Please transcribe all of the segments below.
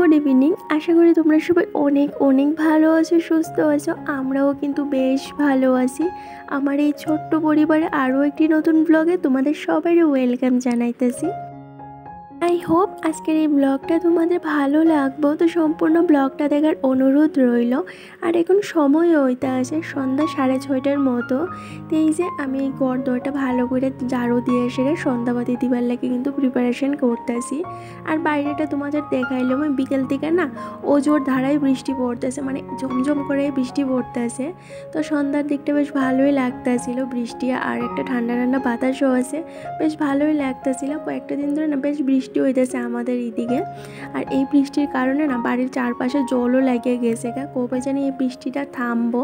Good evening. আশা করি তোমরা সবাই অনেক অনেক ভালো আছো, সুস্থ আছো। আমরাও কিন্তু বেশ ভালো আছি। আমার এই ছোট্ট পরিবারে আরও একটি নতুন ব্লগে তোমাদের সবারই ওয়েলকাম জানাইতেছি। আই হোপ আজকের এই ব্লগটা তোমাদের ভালো লাগবো। তো সম্পূর্ণ ব্লগটা দেখার অনুরোধ রইল। আর এখন সময় হইতে আসে সন্ধ্যা 6:30টার মতো। তো এই যে আমি এই ঘর দরটা ভালো করে ঝাড়ু দিয়ে এসে সন্ধ্যাবাতি দিবার লাগে কিন্তু প্রিপারেশন করতেছি। আর বাইরেটা তোমাদের দেখাইলাম ওই বিকেল থেকে না ওজোর ধারায় বৃষ্টি পড়তেছে, মানে ঝমঝম করে বৃষ্টি পড়তেছে। তো সন্ধ্যার দিকটা বেশ ভালোই লাগতেছিল, বৃষ্টি আর একটা ঠান্ডা ঠান্ডা বাতাসও আছে, বেশ ভালোই লাগতেছিল। কয়েকটা দিন ধরে না বেশ বৃষ্টি হইতেছে আমাদের এইদিকে। আর এই বৃষ্টির কারণে না বাড়ির চারপাশে জলও লাগিয়ে গেছে, কবে জানি এই বৃষ্টিটা থামবো।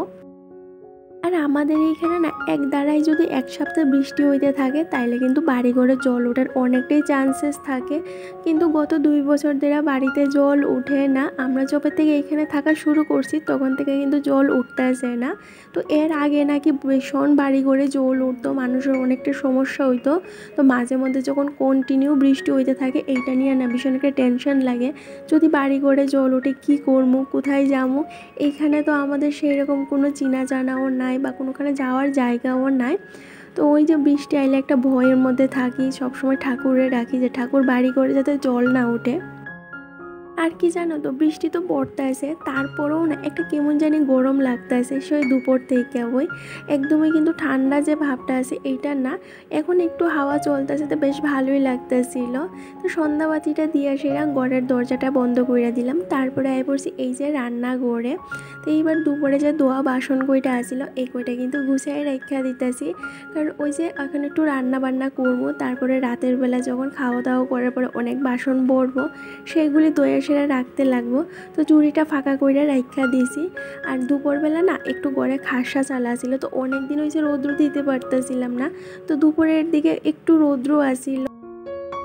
আর আমাদের এইখানে না এক দ্বারাই যদি এক সপ্তাহ বৃষ্টি হইতে থাকে তাইলে কিন্তু বাড়ি ঘরে জল ওঠার অনেকটাই চান্সেস থাকে। কিন্তু গত 2 বছর ধরে বাড়িতে জল উঠে না। আমরা যবে থেকে এখানে থাকা শুরু করছি তখন থেকে কিন্তু জল উঠতেছে না। তো এর আগে নাকি ভীষণ বাড়ি ঘরে জল উঠতো, মানুষের অনেকটা সমস্যা হইতো। তো মাঝে মধ্যে যখন কন্টিনিউ বৃষ্টি হইতে থাকে এইটা নিয়ে না ভীষণ একটা টেনশন লাগে, যদি বাড়ি ঘরে জল উঠে কী করবো, কোথায় যাবো। এইখানে তো আমাদের সেই রকম কোনো চিনা জানাও নাই বা কোনোখানে যাওয়ার জায়গাও নাই। তো ওই যে বৃষ্টি আইলে একটা ভয়ের মধ্যে থাকি, সবসময় ঠাকুরে ডাকি যে ঠাকুর বাড়ি করে যাতে জল না ওঠে। আর কি জানো তো, বৃষ্টি তো পড়তেছে তারপরেও না একটা কেমন জানি গরম লাগতেছে সেই দুপুর থেকে। ওই একদমই কিন্তু ঠান্ডা যে ভাবটা আছে এইটা না। এখন একটু হাওয়া চলতেছে তো বেশ ভালোই লাগতেছিল। তো সন্ধ্যাবাতিটা দিয়ে সেরা ঘরের দরজাটা বন্ধ করে দিলাম, তারপরে আই পড়ছি এই যে রান্না করে। তো এইবার দুপুরে যে ধোয়া বাসন কইটা আসিল এই কইটা কিন্তু গুছিয়ে রেখা দিতেছি, কারণ ওই যে এখন একটু রান্না বান্না করবো, তারপরে রাতের বেলা যখন খাওয়া দাওয়া করার পরে অনেক বাসন ভরবো সেগুলি ধুয়ে সেরা রাখতে লাগবো। তো চুড়িটা ফাঁকা করে রাখা দিয়েছি। আর দুপুরবেলা না একটু গড়ে খাসা চালা ছিল, তো অনেক দিন ওই যে রৌদ্র দিতে পারতেছিলাম না। তো দুপুরের দিকে একটু রৌদ্র আসিল,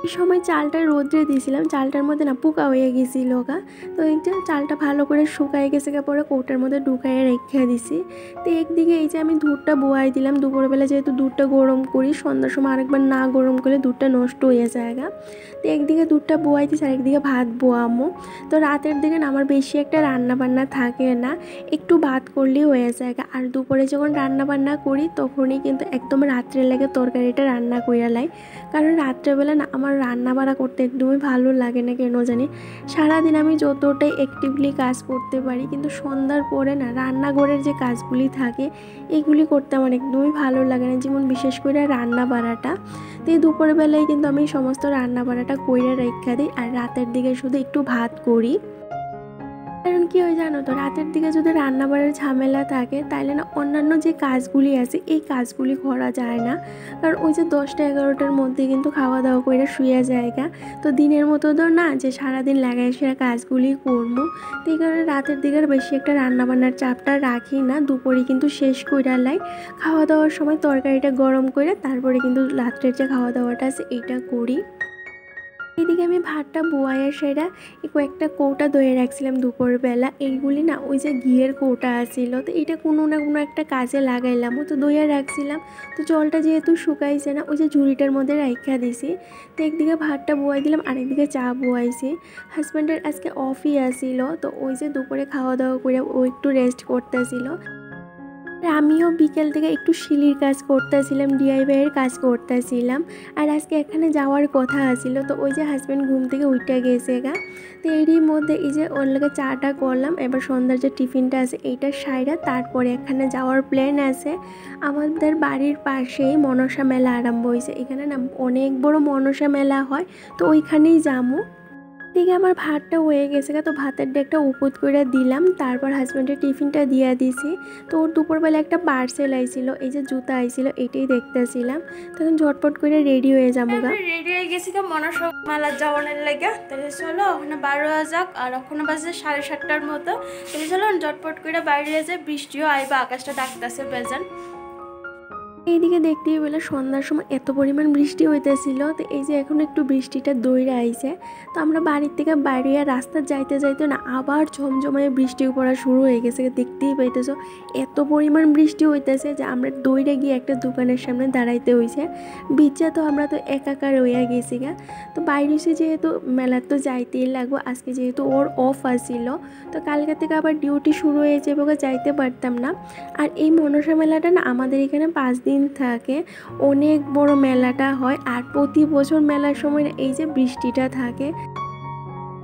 এই সময় চালটা রোদ্রে দিয়েছিলাম, চালটার মধ্যে না পোকা হয়ে গেছিল গা। তো এই যে চালটা ভালো করে শুকাই গেছে পরে কৌটার মধ্যে ঢুকাইয়ে রেখে দিছি। তো একদিকে এই যে আমি দুধটা বোয়াই দিলাম, দুপুরবেলা যেহেতু দুধটা গরম করি, সন্ধ্যার সময় আরেকবার না গরম করলে দুধটা নষ্ট হয়ে যায় গা। তো একদিকে দুধটা বোয়াই দিছি আর একদিকে ভাত বোয়ামো। তো রাতের দিকে না আমার বেশি একটা রান্না বান্না থাকে না, একটু ভাত করলেই হয়ে যায় গা। আর দুপুরে যখন রান্না বান্না করি তখনই কিন্তু একদম রাত্রে লেগে তরকারিটা রান্না কইরা লাই, কারণ রাত্রেবেলা না আমার রান্না বাড়া করতে একদমই ভালো লাগে না কেন জানি। সারাদিন আমি যতটাই অ্যাক্টিভলি কাজ করতে পারি কিন্তু সন্ধ্যার পরে না রান্নাঘরের যে কাজগুলি থাকে এইগুলি করতে আমার একদমই ভালো লাগে না, যেমন বিশেষ করে রান্না বাড়াটা। তো এই দুপুরবেলায় কিন্তু আমি সমস্ত রান্না বাড়াটা কইরা রেখা দিই আর রাতের দিকে শুধু একটু ভাত করি। কারণ কি হয় জানো তো, রাতের দিকে যদি রান্নাবাড়ার ঝামেলা থাকে তাহলে না অন্যান্য যে কাজগুলি আছে এই কাজগুলি করা যায় না। কারণ ওই যে 10টা-11টার মধ্যে কিন্তু খাওয়া দাওয়া করে শুয়ে জায়গা। তো দিনের মতো তো না যে সারাদিন লাগাই সেরা কাজগুলি করবো। তো এই কারণে রাতের দিকে বেশি একটা রান্নাবান্নার চাপটা রাখি না, দুপুরে কিন্তু শেষ করে লাই। খাওয়া দাওয়ার সময় তরকারিটা গরম করে তারপরে কিন্তু রাত্রের যে খাওয়া দাওয়াটা আছে এইটা করি। এদিকে আমি ভাতটা বোয়াইয়ের সেরা কয়েকটা কৌটা দইয়ে রাখছিলাম দুপুরবেলা, এইগুলি না ওই যে ঘিয়ের কৌটা আসছিল, তো এটা কোনো না কোনো একটা কাজে লাগাইলাম, তো দইয়ে রাখছিলাম। তো জলটা যেহেতু শুকাইছে না ওই যে ঝুড়িটার মধ্যে রাখা দিছি। তো একদিকে ভাতটা বোয়াই দিলাম আরেকদিকে চা বোয়াইছি। হাজব্যান্ডের আজকে অফই আসছিল, তো ওই যে দুপুরে খাওয়া দাওয়া করে ও একটু রেস্ট করতেছিল। আমিও বিকেল থেকে একটু শিলির কাজ করতেছিলাম, ডিআইওয়াইয়ের কাজ করতেছিলাম। আর আজকে এখানে যাওয়ার কথা আছিল, তো ওই যে হাজব্যান্ড ঘুম থেকে উঠে গেছে গা। তো এরই মধ্যে এই যে ওর লগে চাটা করলাম, এবার সন্ধ্যার যে টিফিনটা আছে এইটা সাইরা তারপরে এখানে যাওয়ার প্ল্যান আছে। আমাদের বাড়ির পাশেই মনসা মেলা আরম্ভ হয়েছে, এখানে না অনেক বড় মনসা মেলা হয়, তো ওইখানেই যাবো। দিকে আমার ভাতটা হয়ে গেছে, তো ভাতের ডেকটা উপর করে দিলাম, তারপর হাজব্যান্ডের টিফিনটা দিয়ে দিছি। তো ওর দুপুরবেলা একটা পার্সেল আইছিল, এই যে জুতা আইছিল এটাই দেখতেছিলাম। তখন ঝটপট করে রেডি হয়ে যাবো গা। রেডি হয়ে গেছি তো মনসা মেলা যাওয়ানোর লাগে। তাহলে চলো ওখানে বাইরে যাক, আর ওখানে বাজে 7:30টার মতো। তাহলে চলো ঝটপট করে বাইরে যায়, বৃষ্টিও আইবা, আকাশটা ডাকতেছে বেজান। এইদিকে দেখতেই পেলে সন্ধ্যার সময় এত পরিমাণ বৃষ্টি হইতেছিল। তো এই যে এখন একটু বৃষ্টিটা দইরা আইছে। তো আমরা বাড়ির থেকে বাইরে রাস্তা যাইতে যাইতে না আবার ঝমঝমায় বৃষ্টি পড়া শুরু হয়ে গেছে। দেখতেই পাইতেছো এত পরিমাণ বৃষ্টি হইতেছে যে আমরা দইরে গিয়ে একটা দোকানের সামনে দাঁড়াইতে হয়েছে। বিচা তো আমরা তো একাকার হইয়া গেছি গা। তো বাইরে যেহেতু মেলার তো যাইতেই লাগবো, আজকে যেহেতু ওর অফ আসছিল, তো কালকে থেকে আবার ডিউটি শুরু হয়ে যাবে, যাইতে পারতাম না। আর এই মনসা মেলাটা না আমাদের এখানে 5 দিন থাকে, অনেক বড় মেলাটা হয়। আর প্রতি বছর মেলার সময় এই যে বৃষ্টিটা থাকে।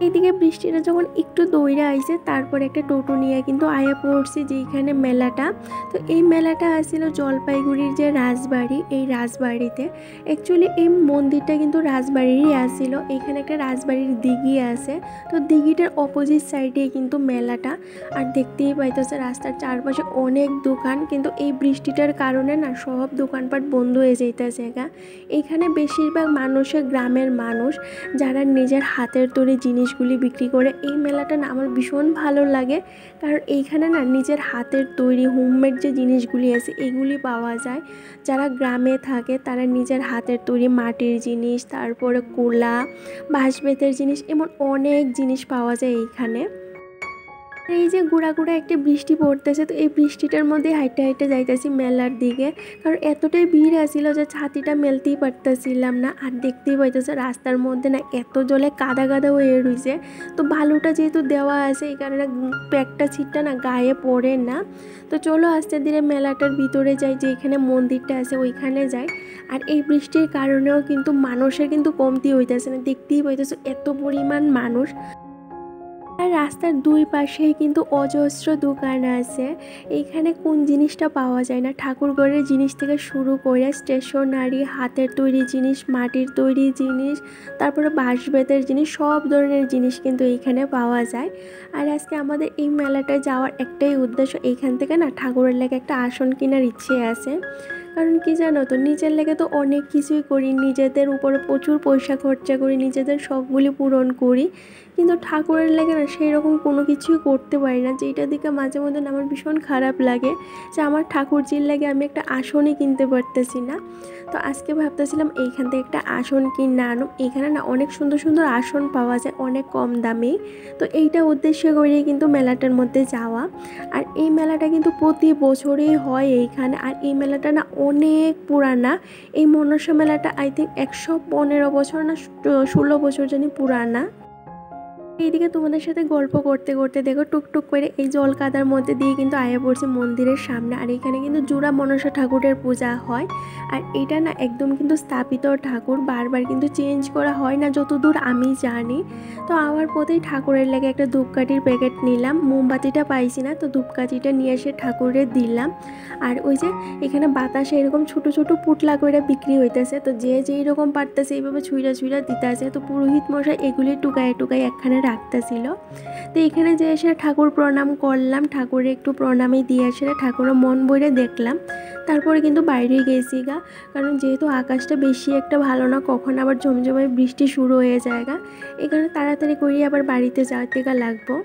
এইদিকে বৃষ্টিটা যখন একটু দইরা আইছে তারপর একটা টোটো নিয়ে কিন্তু আয়া পড়ছি যেইখানে মেলাটা। তো এই মেলাটা আসছিল জলপাইগুড়ির যে রাজবাড়ি, এই রাজবাড়িতে। অ্যাকচুয়ালি এই মন্দিরটা কিন্তু রাজবাড়িরই আসছিল। এখানে একটা রাজবাড়ির দিঘি আছে, তো দিঘিটার অপোজিট সাইডে কিন্তু মেলাটা। আর দেখতেই পাইতেছে রাস্তার চারপাশে অনেক দোকান, কিন্তু এই বৃষ্টিটার কারণে না সব দোকানপাট বন্ধ হয়ে যাইতেছে গা। এখানে বেশিরভাগ মানুষের গ্রামের মানুষ যারা নিজের হাতের তৈরি জিনিসগুলি বিক্রি করে। এই মেলাটা না আমার ভীষণ ভালো লাগে, কারণ এইখানে না নিজের হাতের তৈরি হোমমেড যে জিনিসগুলি আছে এগুলি পাওয়া যায়। যারা গ্রামে থাকে তারা নিজের হাতের তৈরি মাটির জিনিস, তারপরে কোলা, বাঁশ বেতের জিনিস, এমন অনেক জিনিস পাওয়া যায় এইখানে। এই যে গুড়া গুড়া একটা বৃষ্টি পড়তেছে, তো এই বৃষ্টিটার মধ্যে হাইটে হাইটে যাইতেছি মেলার দিকে, কারণ এতটাই ভিড় আসছিল যে ছাতিটা মেলতেই পারতেছিলাম না। আর দেখতেই পাইতেছে রাস্তার মধ্যে না এত জলে কাদা কাদা হয়ে রয়েছে। তো বালুটা যেহেতু দেওয়া আছে এই কারণে প্যাকটা ছিটটা না গায়ে পড়ে না। তো চলো আস্তে ধীরে মেলাটার ভিতরে যাই, যে এখানে মন্দিরটা আছে ওইখানে যাই। আর এই বৃষ্টির কারণেও কিন্তু মানুষের কিন্তু কমতি হইতেছে না, দেখতেই পাইতেছে এত পরিমাণ মানুষ। আর রাস্তার দুই পাশেই কিন্তু অজস্র দোকান আছে। এইখানে কোন জিনিসটা পাওয়া যায় না, ঠাকুরঘরের জিনিস থেকে শুরু করে স্টেশনারি, হাতের তৈরি জিনিস, মাটির তৈরি জিনিস, তারপরে বাঁশ বেতের জিনিস, সব ধরনের জিনিস কিন্তু এইখানে পাওয়া যায়। আর আজকে আমাদের এই মেলাটায় যাওয়ার একটাই উদ্দেশ্য, এইখান থেকে না ঠাকুরের লেগে একটা আসন কেনার ইচ্ছে আছে। কারণ কি জানো তো, নিজের লেগে তো অনেক কিছুই করি, নিজেদের উপরে প্রচুর পয়সা খরচা করি, নিজেদের শখগুলি পূরণ করি, কিন্তু ঠাকুরের লেগে না সেই রকম কোনো কিছুই করতে পারি না। যেটা দিকে মাঝে মধ্যে আমার ভীষণ খারাপ লাগে যে আমার ঠাকুরজির লাগে আমি একটা আসনই কিনতে পারতেছি না। তো আজকে ভাবতেছিলাম এইখান থেকে একটা আসন কিনে আনো। এইখানে না অনেক সুন্দর সুন্দর আসন পাওয়া যায় অনেক কম দামে। তো এইটা উদ্দেশ্য করেই কিন্তু মেলাটার মধ্যে যাওয়া। আর এই মেলাটা কিন্তু প্রতি বছরই হয় এইখানে। আর এই মেলাটা না অনেক পুরানা। এই মনসা মেলাটা আই থিঙ্ক 115 বছর না 16 বছর জানি পুরানা। এইদিকে তোমাদের সাথে গল্প করতে করতে দেখো টুকটুক করে এই জল কাদার মধ্যে দিয়ে কিন্তু আয়া পড়ছে মন্দিরের সামনে। আর এখানে কিন্তু জোড়া মনসা ঠাকুরের পূজা হয়। আর এটা না একদম কিন্তু স্থাপিত ঠাকুর, বারবার কিন্তু চেঞ্জ করা হয় না যতদূর আমি জানি। তো আমার পথেই ঠাকুরের লেগে একটা ধূপকাঠির প্যাকেট নিলাম, মোমবাতিটা পাইছি না, তো ধূপকাঠিটা নিয়ে এসে ঠাকুরের দিলাম। আর ওই যে এখানে বাতাসে এরকম ছোট ছোট পুটলা করে বিক্রি হইতেছে, তো যে যেই রকম পারতেছে এইভাবে ছুঁড়া ছুঁড়া দিতে আছে। তো পুরোহিত মশাই এগুলি টুকায় টুকায় একখানে রাখতেছিল। তো এখানে যে এসে ঠাকুর প্রণাম করলাম, ঠাকুরে একটু প্রণামই দিয়ে আসে, ঠাকুরের মন বইরে দেখলাম। তারপরে কিন্তু বাইরে গেছি গা, কারণ যেহেতু আকাশটা বেশি একটা ভালো না, কখন আবার ঝমঝমে বৃষ্টি শুরু হয়ে যায় গা, এখানে তাড়াতাড়ি করে আবার বাড়িতে যাওয়ার থেকে লাগবো।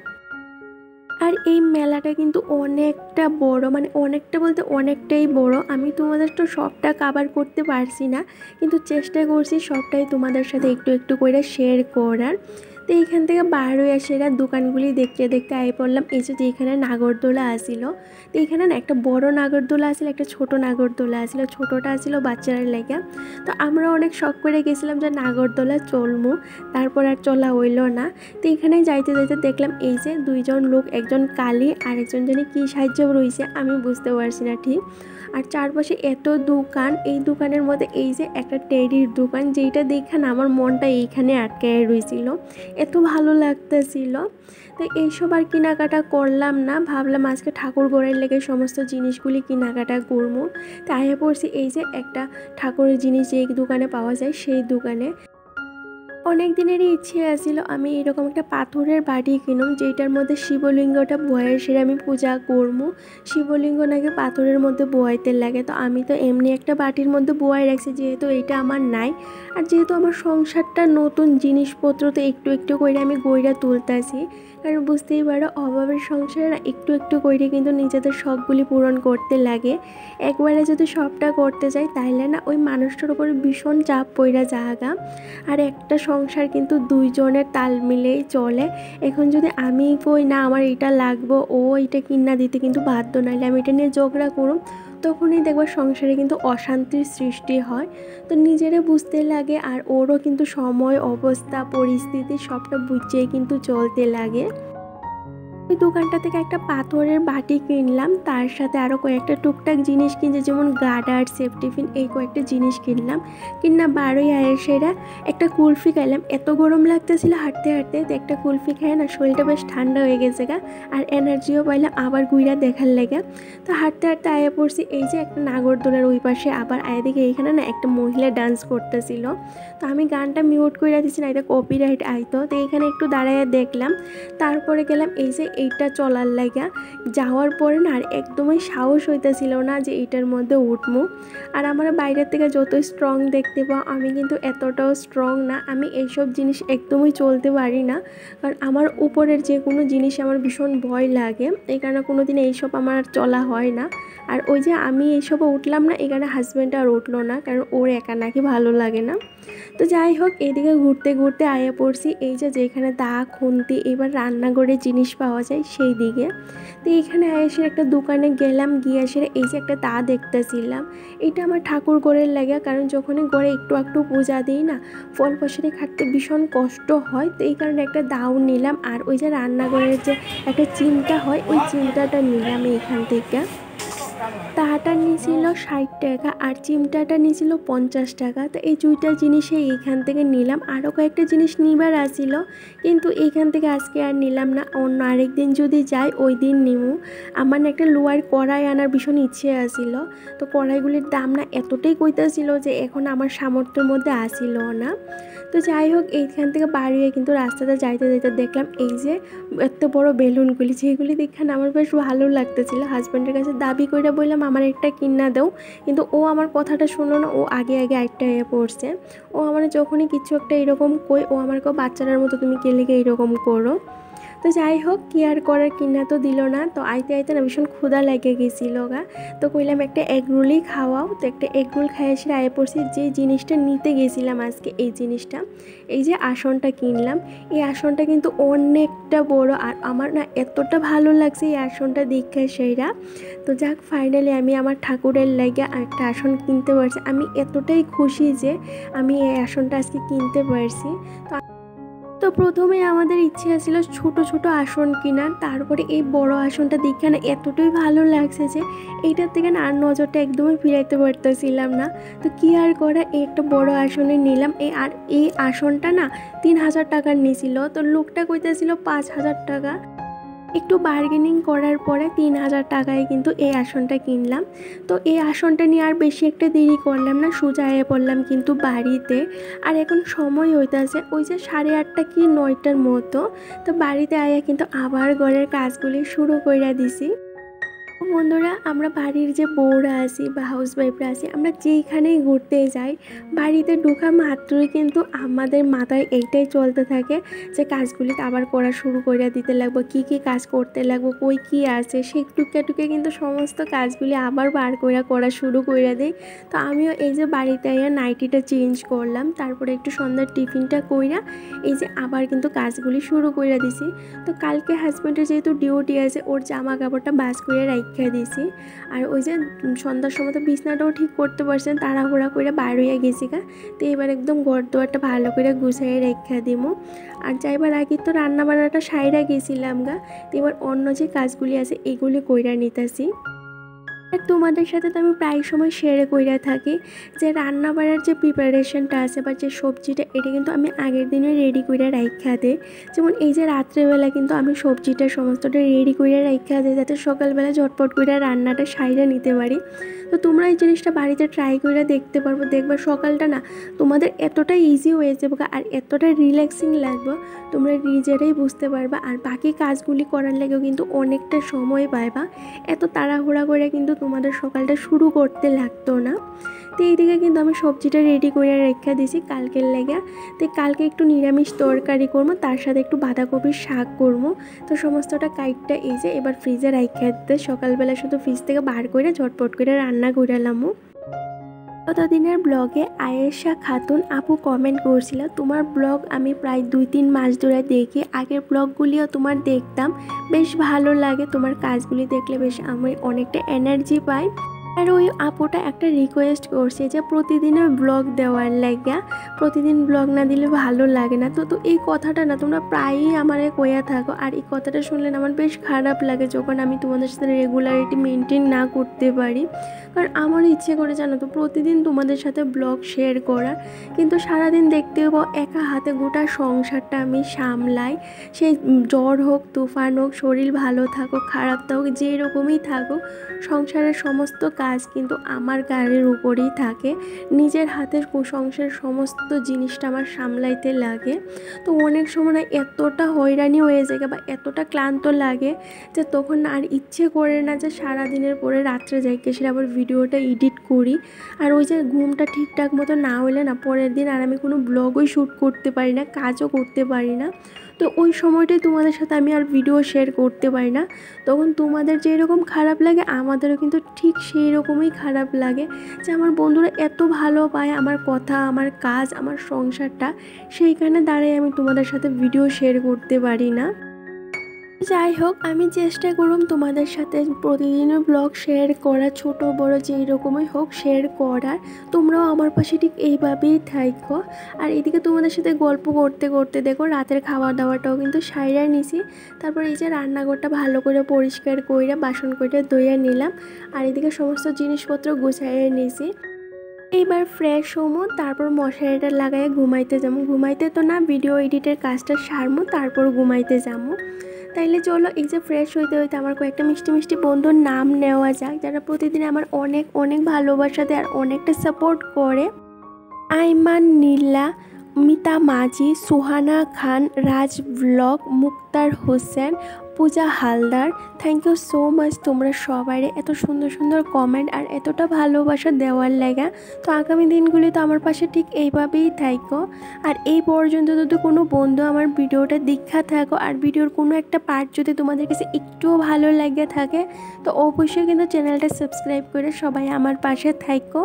আর এই মেলাটা কিন্তু অনেকটা বড়, মানে অনেকটা বলতে অনেকটাই বড়। আমি তোমাদের তো সবটা কভার করতে পারছি না, কিন্তু চেষ্টা করছি সবটাই তোমাদের সাথে একটু একটু করে শেয়ার করার। তো এইখান থেকে বার হয়ে আসে দোকানগুলি দেখতে দেখতে আই পড়লাম এই যে এখানে নাগরদোলা আসিল। তো এখানে না একটা বড় নাগরদোলা আসিল, একটা ছোট নাগরদোলা আসিল। ছোটটা আসিল বাচ্চারা লেগে। তো আমরা অনেক শখ করে গেছিলাম যে নাগরদোলা চলমু, তারপর আর চলা হইল না। তো এখানে যাইতে যাইতে দেখলাম এই যে দুইজন লোক, একজন কালী আর একজন জানি কী সাহায্য রয়েছে আমি বুঝতে পারছি না ঠিক। আর চারপাশে এত দোকান, এই দোকানের মধ্যে এই যে একটা টেডির দোকান, যেইটা দেখে না আমার মনটা এইখানে আটকায় রয়েছিল, এত ভালো লাগতেছিল। তো এইসব আর কেনাকাটা করলাম না, ভাবলাম আজকে ঠাকুর ঘরের লেগে সমস্ত জিনিসগুলি কেনাকাটা করবো। তাই পড়ছি এই যে একটা ঠাকুরের জিনিস যে দোকানে পাওয়া যায় সেই দোকানে। অনেক দিনেরই ইচ্ছে আছিল আমি এরকম একটা পাথরের বাটি কিনুম, যেটার মধ্যে শিবলিঙ্গটা বয়ের সেরে আমি পূজা করবো। শিবলিঙ্গ নাকি পাথরের মধ্যে বোয়াইতে লাগে, তো আমি তো এমনি একটা বাটির মধ্যে বোয়াই রাখছি, যেহেতু এটা আমার নাই। আর যেহেতু আমার সংসারটা নতুন, জিনিসপত্র তো একটু একটু করে আমি গইরা তুলতেছি, কারণ বুঝতেই পারো অভাবের সংসারে না একটু একটু করে কিন্তু নিজেদের শখগুলি পূরণ করতে লাগে। একবারে যদি সবটা করতে যাই তাহলে না ওই মানুষটার উপরে ভীষণ চাপ পড়া জায়গা। আর একটা সংসার কিন্তু দুইজনের তাল মিলেই চলে। এখন যদি আমি কই না আমার এটা লাগবো, ও এটা কিনা দিতে কিন্তু বাধ্য, নাইলে আমি এটা নিয়ে ঝগড়া করুম, তখনই দেখবা সংসারে কিন্তু অশান্তির সৃষ্টি হয়। তো নিজেরা বুঝতে লাগে আর ওরও কিন্তু সময় অবস্থা পরিস্থিতি সবটা বুঝিয়ে কিন্তু চলতে লাগে। ওই দোকানটা থেকে একটা পাথরের বাটি কিনলাম, তার সাথে আরও কয়েকটা টুকটাক জিনিস কিনছে, যেমন গার্ডার, সেফটি পিন, এই কয়েকটা জিনিস কিনলাম। কিনা বারোই আয়েসেরা একটা কুলফি খাইলাম। এত গরম লাগতেছিল হাঁটতে হাঁটতে, তো একটা কুলফি খায় না শরীরটা বেশ ঠান্ডা হয়ে গেছে গা, আর এনার্জিও পাইলাম আবার ঘুরা দেখার লেগে। তো হাঁটতে হাঁটতে আয়া পড়ছি এই যে একটা নাগরদোলার ওই পাশে, আবার আয়া দেখে এইখানে না একটা মহিলা ডান্স করতেছিল। তো আমি গানটা মিউট করে দিচ্ছি না, এটা কপিরাইট আইতো। তো এইখানে একটু দাঁড়াইয়া দেখলাম, তারপরে গেলাম এই যে এইটা চলার লাগা। যাওয়ার পরে না আর একদমই সাহস হইতেছিল না যে এইটার মধ্যে উঠবো। আর আমার বাইরের থেকে যত স্ট্রং দেখতে পাও, আমি কিন্তু এতটাও স্ট্রং না। আমি এইসব জিনিস একদমই চলতে পারি না, কারণ আমার উপরের যে কোনো জিনিস আমার ভীষণ ভয় লাগে, এই কারণে কোনো দিন এইসব আমার চলা হয় না। আর ওই যে আমি এইসবে উঠলাম না, এখানে হাজব্যান্ড আর উঠলো না, কারণ ওর একা নাকি ভালো লাগে না। তো যাই হোক, এদিকে ঘুরতে ঘুরতে আয়া পড়ছি এই যে যেখানে দা, খুন্তি, এবার রান্নাঘরের জিনিস পাওয়া যায় সেই দিকে। তো এইখানে এসে একটা দোকানে গেলাম, গিয়ে এসে এই যে একটা দা দেখতেছিলাম। এটা আমার ঠাকুর ঘরের লাগে, কারণ যখনই ঘরে একটু একটু পূজা দিই না, ফল ফসলে খাটতে ভীষণ কষ্ট হয়। তো এই কারণে একটা দাও নিলাম। আর ওই যে রান্নাঘরের যে একটা চিমটা হয়, ওই চিমটাটা নিলাম এইখান থেকে। তাহাটা নিয়েছিল 60 টাকা আর চিমটাটা নিয়েছিল 50 টাকা। তো এই দুইটা জিনিসে এইখান থেকে নিলাম। আরও কয়েকটা জিনিস নিবার আসিল, কিন্তু এইখান থেকে আজকে আর নিলাম না, অন্য আরেকদিন যদি যাই ওই দিন নিমু। আমার না একটা লোহার কড়াই আনার ভীষণ ইচ্ছে আসিল। তো কড়াইগুলির দাম না এতটাই কইতাছিল যে এখন আমার সামর্থ্যের মধ্যে আসিল না। তো যাই হোক, এইখান থেকে বাড়িয়ে কিন্তু রাস্তাটা যাইতে যাইতে দেখলাম এই যে এত বড় বেলুনগুলি, যেগুলি দেখে আমার বেশ ভালো লাগতেছিল। হাজব্যান্ডের কাছে দাবি করে বললাম আমার একটা কিনা দাও, কিন্তু ও আমার কথাটা শুনো না, ও আগে আগে একটা পড়ছে। ও আমার যখনই কিছু একটা এরকম কই, ও আমার কেউ বাচ্চাটার মতো তুমি কে লেগে এরকম করো। তো যাই হোক, কি আর করার, কিনা তো দিল না। তো আইতে আইতে না ভীষণ ক্ষুধা লেগে গেছিলো গা। তো কইলাম একটা এগরোলই খাওয়াও। তো একটা এগরোল খাই এসে আয়ে পড়ছি যে জিনিসটা নিতে গেছিলাম আজকে, এই জিনিসটা, এই যে আসনটা কিনলাম। এই আসনটা কিন্তু অনেকটা বড়, আর আমার না এতটা ভালো লাগছে এই আসনটা দেখে সেইরা। তো যাক, ফাইনালি আমি আমার ঠাকুরের লাগে একটা আসন কিনতে পারছি। আমি এতটাই খুশি যে আমি এই আসনটা আজকে কিনতে পারছি। তো প্রথমে আমাদের ইচ্ছে ছিল ছোট ছোট আসন কেনার, তারপরে এই বড় আসনটা দেখে না এতটাই ভালো লাগছে যে এইটার থেকে না আর নজরটা একদমই ফিরাইতে পারতেছিলাম না। তো কি আর করা, এই একটা বড় আসনে নিলাম। এই আসনটা না 3000 টাকার নিয়েছিল। তো লোকটা কইতেছিল 5000 টাকা। একটু বার্গেনিং করার পরে 3000 টাকায় কিন্তু এই আসনটা কিনলাম। তো এই আসনটা নিয়ে আর বেশি একটা দেরি করলাম না, সোজা আয়া পড়লাম কিন্তু বাড়িতে। আর এখন সময় হইতেছে ওই যে 8:30 কি 9টার মতো। তো বাড়িতে আয়া কিন্তু আবার ঘরের কাজগুলি শুরু করে দিছি। বন্ধুরা, আমরা বাড়ির যে বউরা আছি বা হাউস ওয়াইফরা আছি, আমরা যেইখানেই ঘুরতে যাই, বাড়িতে ঢোকা মাত্রই কিন্তু আমাদের মাথায় এইটাই চলতে থাকে যে কাজগুলি আবার করা শুরু করে দিতে লাগবো, কি কি কাজ করতে লাগবো, কই কি আছে, সেই টুকে টুকে কিন্তু সমস্ত কাজগুলি আবার বার করে করা শুরু করে দিই। তো আমিও এই যে বাড়িতে আইয়া নাইটিটা চেঞ্জ করলাম, তারপরে একটু সন্ধ্যার টিফিনটা কইরা এই যে আবার কিন্তু কাজগুলি শুরু করে দিছি। তো কালকে হাজব্যান্ডের যেহেতু ডিউটি আছে, ওর জামা কাপড়টা বাস করে রাখা দিছি। আর ওই যে সন্ধ্যার সময় তো বিছনাটাও ঠিক করতে পারছেন, তাড়াহুড়া করে বার হইয়া গেছি গা। তো এবার একদম ঘর দুয়ারটা ভালো করে গুছাইয়ে রেখা দিমু। আর যাইবার আগে তো রান্না বান্নাটা সাইরা গেছিলাম গা। তো এবার অন্য যে কাজগুলি আছে এগুলি কইরা নিতেছি। আর তোমাদের সাথে তো আমি প্রায় সময় শেয়ার কইরা থাকি যে রান্না বাড়ার যে প্রিপারেশনটা আছে বা যে সবজিটা, এটা কিন্তু আমি আগের দিনে রেডি করে রাখা দিই। যেমন এই যে রাত্রেবেলা কিন্তু আমি সবজিটা সমস্তটা রেডি করে রাখা দিই, যাতে সকালবেলা ঝটপট করে রান্নাটা সাইরা নিতে পারি। তো তোমরা এই জিনিসটা বাড়িতে ট্রাই করে দেখতে পারবো, দেখবা সকালটা না তোমাদের এতটা ইজি হয়ে যাবে আর এতটা রিল্যাক্সিং লাগবে, তোমরা নিজেরাই বুঝতে পারবা। আর বাকি কাজগুলি করার লাগেও কিন্তু অনেকটা সময় পাইবা। এত তাড়াহুড়া করে কিন্তু তোমাদের সকালটা শুরু করতে লাগতো না। তো এইদিকে কিন্তু আমি সবজিটা রেডি করে রেখে দিয়েছি কালকের লেগে। তো কালকে একটু নিরামিষ তরকারি করবো, তার সাথে একটু বাঁধাকপির শাক করবো। তো সমস্তটা কাইটটা এই যে এবার ফ্রিজে রেখে দিতে, সকালবেলা শুধু ফ্রিজ থেকে বার করে ঝটপট করে রান্না করলামও। গতদিনের ব্লগে আয়েশা খাতুন আপু কমেন্ট করছিল, তোমার ব্লগ আমি প্রায় 2-3 মাস ধরে দেখি, আগের ব্লগগুলিও তোমার দেখতাম, বেশ ভালো লাগে, তোমার কাজগুলি দেখলে বেশ আমি অনেকটা এনার্জি পাই। আর ওই আপুটা একটা রিকোয়েস্ট করছে যে প্রতিদিনের ব্লগ দেওয়ার লাগা, প্রতিদিন ব্লগ না দিলে ভালো লাগে না। তো এই কথাটা না তোমরা প্রায়ই আমারে কইয়া থাকো, আর এই কথাটা শুনলে আমার বেশ খারাপ লাগে যখন আমি তোমাদের সাথে রেগুলারিটি মেনটেন না করতে পারি। কারণ আমার ইচ্ছে করে জানো তো প্রতিদিন তোমাদের সাথে ব্লগ শেয়ার করার, কিন্তু সারাদিন দেখতে পাবো একা হাতে গোটা সংসারটা আমি সামলাই। সেই জ্বর হোক, তুফান হোক, শরীর ভালো থাকুক খারাপ থাকুক, যেরকমই থাকুক, সংসারের সমস্ত কাজ কিন্তু আমার গাড়ির উপরেই থাকে। নিজের হাতের সংসারের সমস্ত জিনিসটা আমার সামলাইতে লাগে। তো অনেক সময় এতটা হয়রানি হয়ে যায় বা এতটা ক্লান্ত লাগে যে তখন আর ইচ্ছে করে না যে সারাদিনের পরে রাত্রে যাই সেটা আবার ভিডিওটা এডিট করি। আর ওই যে ঘুমটা ঠিকঠাক মতো না হলে না পরের দিন আর আমি কোনো ব্লগই শ্যুট করতে পারি না, কাজও করতে পারি না। তো ওই সময়টাই তোমাদের সাথে আমি আর ভিডিও শেয়ার করতে পারি না। তখন তোমাদের যেরকম খারাপ লাগে আমাদেরও কিন্তু ঠিক সেই রকমই খারাপ লাগে যে আমার বন্ধুরা এত ভালো পায় আমার কথা, আমার কাজ, আমার সংসারটা, সেইখানে দাঁড়িয়ে আমি তোমাদের সাথে ভিডিও শেয়ার করতে পারি না। যাই হোক, আমি চেষ্টা করুম তোমাদের সাথে প্রতিদিনের ব্লগ শেয়ার করা, ছোট বড় যেই রকমই হোক শেয়ার করার। তোমরাও আমার পাশে ঠিক এইভাবেই থাকো। আর এদিকে তোমাদের সাথে গল্প করতে করতে দেখো রাতের খাওয়া দাওয়াটাও কিন্তু সাইরা নিছি। তারপর এই যে রান্নাঘরটা ভালো করে পরিষ্কার করে বাসন করে ধুয়ে নিলাম, আর এদিকে সমস্ত জিনিসপত্র গুছাইয়ে নিছি। এইবার ফ্রেশ হমো, তারপর মশারিটা লাগাই ঘুমাইতে যাবো। ঘুমাইতে তো না, ভিডিও এডিটের কাজটা সারমো, তারপর ঘুমাইতে যাবো। তাইলে চলো এই যে ফ্রেশ হইতে হইতে আমার কয়েকটা মিষ্টি মিষ্টি বন্ধুর নাম নেওয়া যাক, যারা প্রতিদিন আমার অনেক অনেক ভালোবাসা দেয় আর অনেকটা সাপোর্ট করে। Ayman Nila, Mita Majhi, Suhana Khan, Raj blog, Muktar Hossain, Puja Haldar. Thank you so much তোমরা সবাই এত সুন্দর সুন্দর কমেন্ট আর এতটা ভালোবাসা দেওয়ার লাগা। তো আগামী দিনগুলি তো আমার পাশে ঠিক এইভাবেই থাকো। আর এই পর্যন্ত যদি কোনো বন্ধু আমার ভিডিওটা দেখা থাকো আর ভিডিওর কোনো একটা পার্ট যদি তোমাদের কাছে একটুও ভালো লাগে থাকে, তো অবশ্যই কিন্তু চ্যানেলটা সাবস্ক্রাইব করে সবাই আমার পাশে থাকো।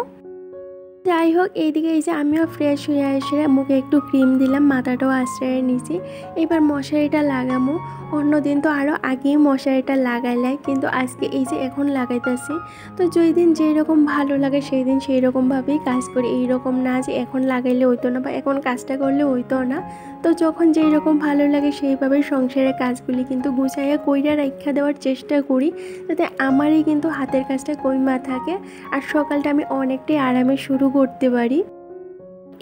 যাই হোক, এইদিকে এই যে আমিও ফ্রেশ হয়ে এসে মুখে একটু ক্রিম দিলাম, মাথাটাও আশ্রয়ে নিয়েছি। এবার মশারিটা লাগামো। অন্যদিন তো আরও আগেই মশারিটা লাগাইলাই, কিন্তু আজকে এই যে এখন লাগাইতেছি। তো যেই দিন যেই রকম ভালো লাগে সেই দিন সেই রকমভাবেই কাজ করি, এইরকম না যে এখন লাগাইলে হইতো না বা এখন কাজটা করলে হইতো না। তো যখন যেই রকম ভালো লাগে সেইভাবেই সংসারের কাজগুলি কিন্তু গুছাইয়া কইরা রাখা দেওয়ার চেষ্টা করি, যাতে আমারই কিন্তু হাতের কাজটা কইমা থাকে আর সকালটা আমি অনেকটাই আরামে শুরু করতে পারি।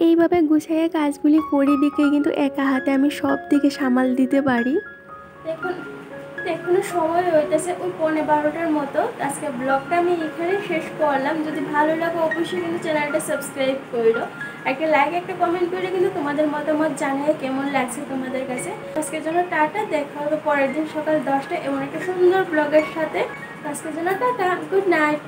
এইভাবে গুছাইয়া কাজগুলি করি দিকে কিন্তু একা হাতে আমি সব দিকে সামাল দিতে পারি। দেখুন এখনো সময় হইতেছে ওই 11:15টার মতো। আজকে ব্লগটা আমি এখানে শেষ করলাম। যদি ভালো লাগে অবশ্যই কিন্তু চ্যানেলটা সাবস্ক্রাইব করো, একটা লাইক একটা কমেন্ট করে কিন্তু তোমাদের মতামত জানিয়ে কেমন লাগছে তোমাদের কাছে। আজকের জন্য টাটা, দেখা হবে পরের দিন সকাল 10টায় এমন একটা সুন্দর ব্লগের সাথে। আজকের জন্য টাটা, গুড নাইট।